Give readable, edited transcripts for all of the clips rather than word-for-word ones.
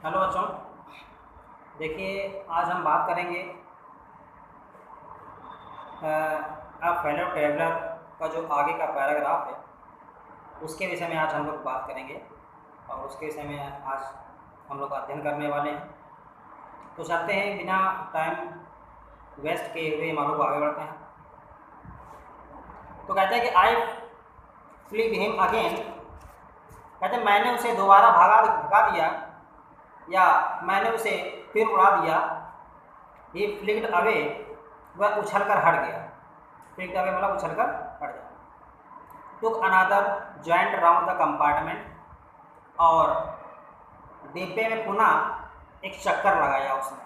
Hello बच्चों। देखिए, आज हम बात करेंगे अ फेलो ट्रेवलर का जो आगे का पैराग्राफ है उसके विषय में आज हम लोग बात करेंगे और उसके विषय में आज हम लोग अध्ययन करने वाले हैं। तो चलते हैं, बिना टाइम वेस्ट किए हुए हम लोग आगे बढ़ते हैं। तो कहते हैं कि आई फ्लिड हिम अगेन, कहते हैं मैंने उसे दोबारा भगा दिया या मैंने उसे फिर उड़ा दिया। ही फ्लिक्ड अवे, वह उछल कर हट गया। फ्लिक्ड अवे मतलब उछल कर हट गया। टुक अनादर जॉइंट राउंड द कंपार्टमेंट, और डिब्बे में पुनः एक चक्कर लगाया उसने।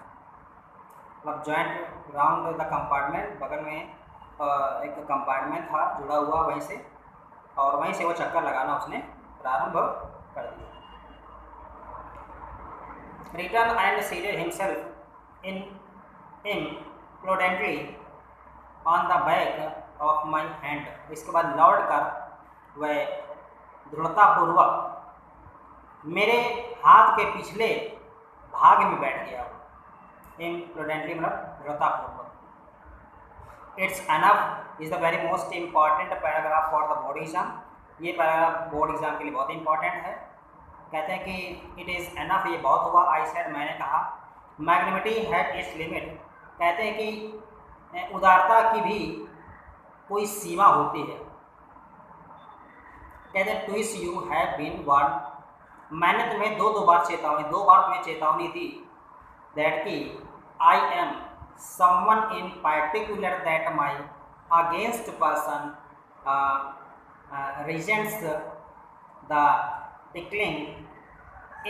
मतलब जॉइंट राउंड द कंपार्टमेंट, बगल में एक कंपार्टमेंट था जुड़ा हुआ वहीं से, और वहीं से वो चक्कर लगाना उसने प्रारंभ कर दिया। Return and seated himself imprudently on the back of my hand. इसके बाद लौट कर वह दृढ़तापूर्वक मेरे हाथ के पिछले भाग में बैठ गया। imprudently मतलब दृढ़तापूर्वक। It's enough is the very most important paragraph for the board exam. ये पैराग्राफ बोर्ड एग्जाम के लिए बहुत इंपॉर्टेंट है। कहते हैं कि इट इज़ एनफ, ये बहुत हुआ। आई सेड, मैंने कहा। मैग्नेमिटी हैड इट्स लिमिट, कहते हैं कि उदारता की भी कोई सीमा होती है। कहते हैं twice you have been warned, मैंने तुम्हें दो बार तुम्हें चेतावनी दी। दैट कि I am someone in particular that my against person resents the tickling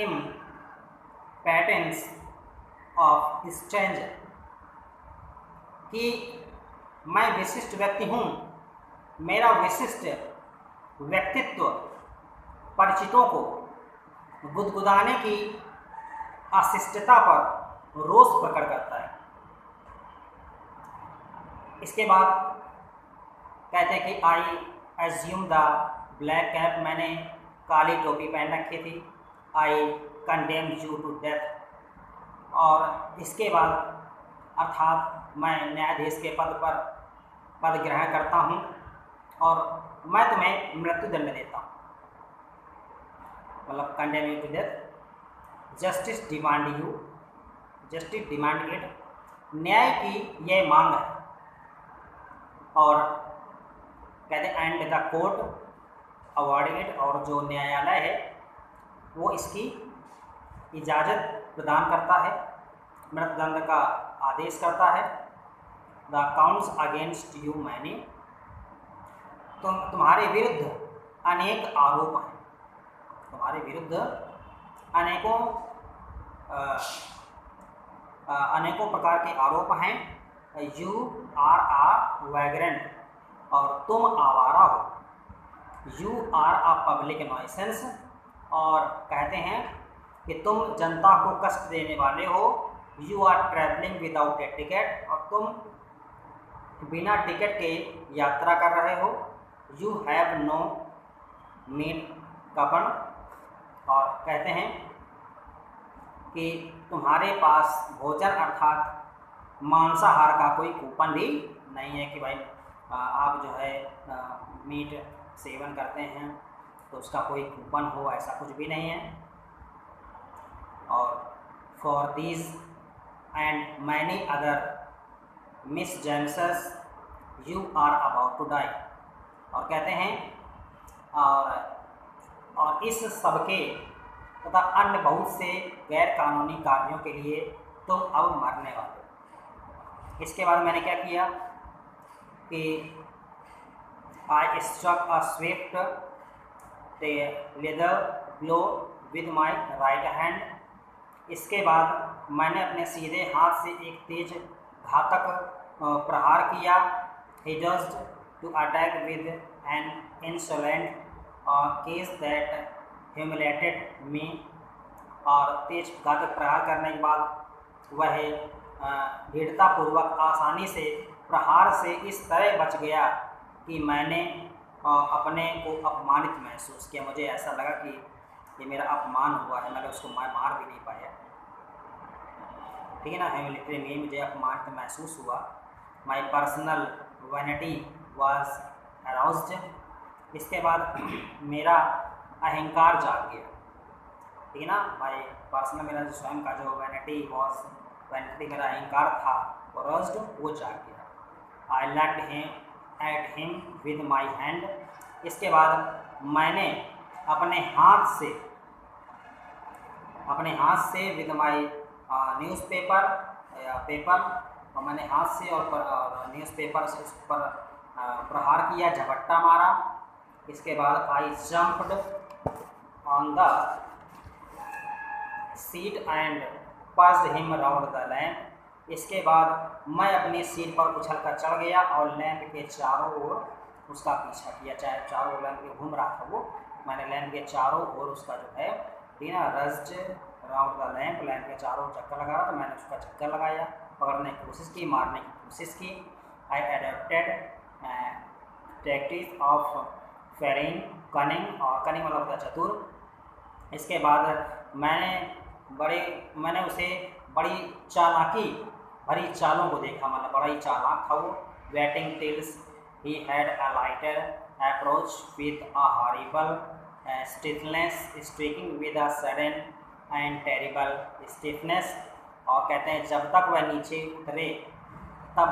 impatience of stranger, कि मैं विशिष्ट व्यक्ति हूँ, मेरा विशिष्ट व्यक्तित्व परिचितों को गुदगुदाने की अशिष्टता पर रोष प्रकट करता है। इसके बाद कहते हैं कि I assume the black cap, मैंने काली टोपी पहन रखी थी। I condemn you to death, और इसके बाद अर्थात मैं न्यायाधीश के पद ग्रहण करता हूँ और मैं तुम्हें मृत्युदंड देता हूँ। मतलब condemn you to death. Justice demand it, न्याय की यह मांग है। और कहते एंड द कोर्ट अवॉर्डेड, और जो न्यायालय है वो इसकी इजाज़त प्रदान करता है, मृत्युदंड का आदेश करता है। The counts against you many, तुम्हारे विरुद्ध अनेक आरोप हैं। तुम्हारे विरुद्ध अनेकों प्रकार के आरोप हैं। यू आर आ वैग्रेंट, और तुम आवारा हो। You are a public nuisance, और कहते हैं कि तुम जनता को कष्ट देने वाले हो। You are travelling without a ticket, और तुम बिना टिकट के यात्रा कर रहे हो। You have no meat coupon, और कहते हैं कि तुम्हारे पास भोजन अर्थात मांसाहार का कोई कूपन भी नहीं है, कि भाई आप जो है मीट सेवन करते हैं तो उसका कोई कूपन हो, ऐसा कुछ भी नहीं है। और for these and many other mischances you are about to die, और कहते हैं और इस सबके तथा अन्य बहुत से गैर कानूनी कार्यों के लिए तुम अब मरने वाले। इसके बाद मैंने क्या किया कि I struck a swift leather blow with my right hand। इसके बाद मैंने अपने सीधे हाथ से एक तेज घातक प्रहार किया। He used to attack with an insolent case that humiliated me, और तेज घातक प्रहार करने के बाद वह दृढ़तापूर्वक आसानी से प्रहार से इस तरह बच गया कि मैंने अपने को अपमानित महसूस किया। मुझे ऐसा लगा कि ये मेरा अपमान हुआ है, मैंने उसको मार भी नहीं पाया, ठीक है ना। ह्यूमिलिटी में मुझे अपमान महसूस हुआ। My personal vanity was aroused, इसके बाद मेरा अहंकार जाग गया, ठीक है ना। माई पर्सनल, मेरा जो स्वयं का जो वैनिटी वॉज, वैनिटी मेरा अहंकार था, अराउज्ड वो जाग गया। I lacked at him with my hand, इसके बाद मैंने अपने हाथ से विद माई न्यूज़पेपर या पेपर, और मैंने हाथ से और न्यूज़पेपर से उस पर प्रहार किया, झपट्टा मारा। इसके बाद I jumped on the seat and pushed him round the lamp, इसके बाद मैं अपनी सीट पर उछलकर चढ़ गया और लैंप के चारों ओर उसका पीछा किया, चाहे चारों ओर लैंप के घूम रहा था वो, मैंने लैंप के चारों ओर उसका जो है रज्ड राउंड द लैंप, लैंप के चारों चक्कर लगा रहा था, मैंने उसका चक्कर लगाया, पकड़ने की कोशिश की, मारने की कोशिश की। आई एडेप्टेड टैक्टिक्स ऑफ फेरिंग कनिंग, और कनिंग मतलब होता है चतुर। इसके बाद मैंने उसे बड़ी चालाकी भरी चालों को देखा, मतलब बड़ा ही चालाक था वो। Waiting till he had a lighter approach with a horrible stiffness streaking with a sudden and terrible stiffness, और कहते हैं जब तक वह नीचे उतरे तब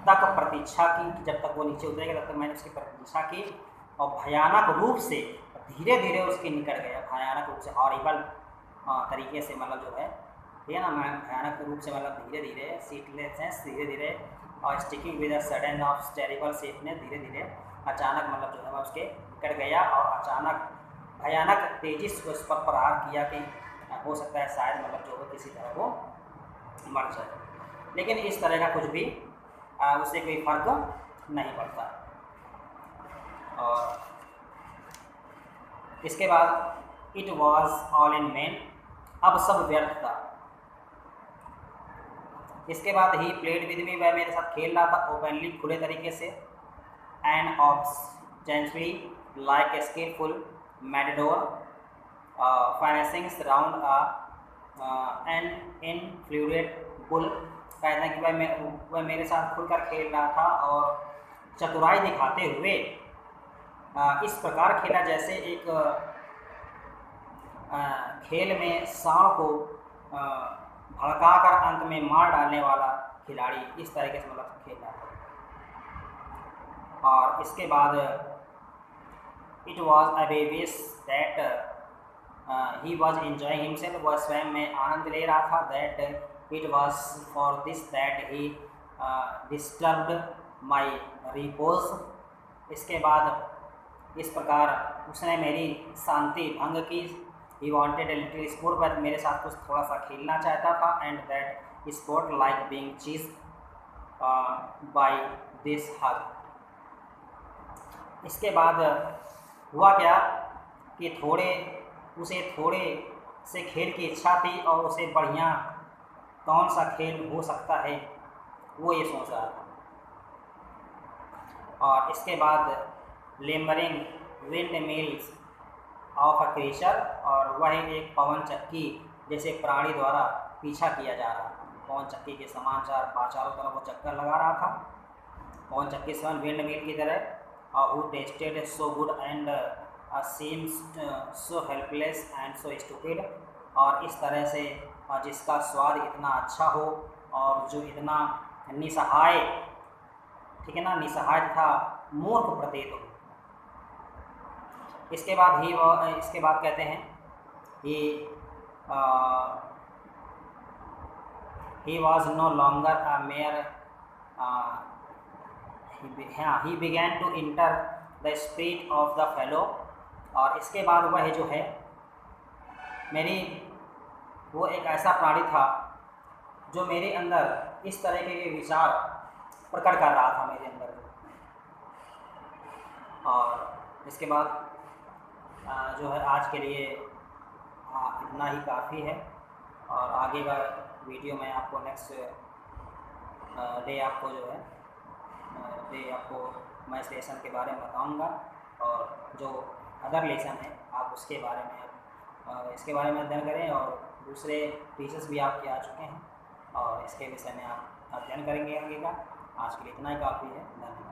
तक प्रतीक्षा की, जब तक वो नीचे उतरेगा तब तक मैंने उसकी प्रतीक्षा की, और भयानक रूप से धीरे धीरे उसके निकट गया, भयानक रूप से हॉरिबल तरीके से, मतलब जो है ठीक है ना, मैं भयानक रूप से मतलब धीरे धीरे, सीटलेसनेस धीरे धीरे, और sticking with a sudden of terrible safeness, धीरे धीरे अचानक मतलब जो है मैं उसके निकट गया और अचानक भयानक तेजी से उस पर प्रहार किया कि हो सकता है शायद मतलब जो है किसी तरह वो मर जाए, लेकिन इस तरह का कुछ भी उससे कोई फर्क नहीं पड़ता। और इसके बाद it was all in when, अब सब व्यर्थ था। इसके बाद ही प्लेड विद मी, वह मेरे साथ खेल रहा था ओपनली, खुले तरीके से, and abjectly like a skilful matador financing round an influent bull, कहते हैं कि वह मेरे साथ खुलकर खेल रहा था और चतुराई दिखाते हुए इस प्रकार खेला जैसे एक खेल में सांड को भड़काकर अंत में मार डालने वाला खिलाड़ी, इस तरीके से मतलब खेल रहा था। और इसके बाद it was obvious that he was enjoying himself, वह स्वयं में आनंद ले रहा था। That it was for this that he disturbed my repose, इसके बाद इस प्रकार उसने मेरी शांति भंग की। He wanted a little sport, but मेरे साथ कुछ थोड़ा सा खेलना चाहता था, and that sport like being chased by this hug. इसके बाद हुआ क्या कि उसे थोड़े से खेल की इच्छा थी और उसे बढ़िया कौन सा खेल हो सकता है वो ये सोच रहा था। और इसके बाद lumbering windmills of a creature, और वह एक पवन चक्की जैसे प्राणी द्वारा पीछा किया जा रहा था, पवन चक्की के समान चारों तरफ वो चक्कर लगा रहा था, पवन चक्की समान विंड मिल की तरह। और who tested so good and seems so helpless and so stupid, और इस तरह से जिसका स्वाद इतना अच्छा हो और जो इतना निसहाय, ठीक है ना, निसहाय था मूर्ख प्रतीत हो। इसके बाद कहते हैं he was no longer a mere he began to enter the spirit of the fellow, और इसके बाद वह जो है वो एक ऐसा प्राणी था जो मेरे अंदर इस तरह के विचार प्रकट कर रहा था मेरे अंदर। और इसके बाद जो है आज के लिए इतना ही काफ़ी है, और आगे का वीडियो में आपको नेक्स्ट डे आपको जो है मैं इस लेसन के बारे में बताऊंगा, और जो अदर लेसन है आप उसके बारे में इसके बारे में अध्ययन करें, और दूसरे टीचर्स भी आपके आ चुके हैं और इसके विषय में आप अध्ययन करेंगे आगे का। आज के लिए इतना ही काफ़ी है। धन्यवाद।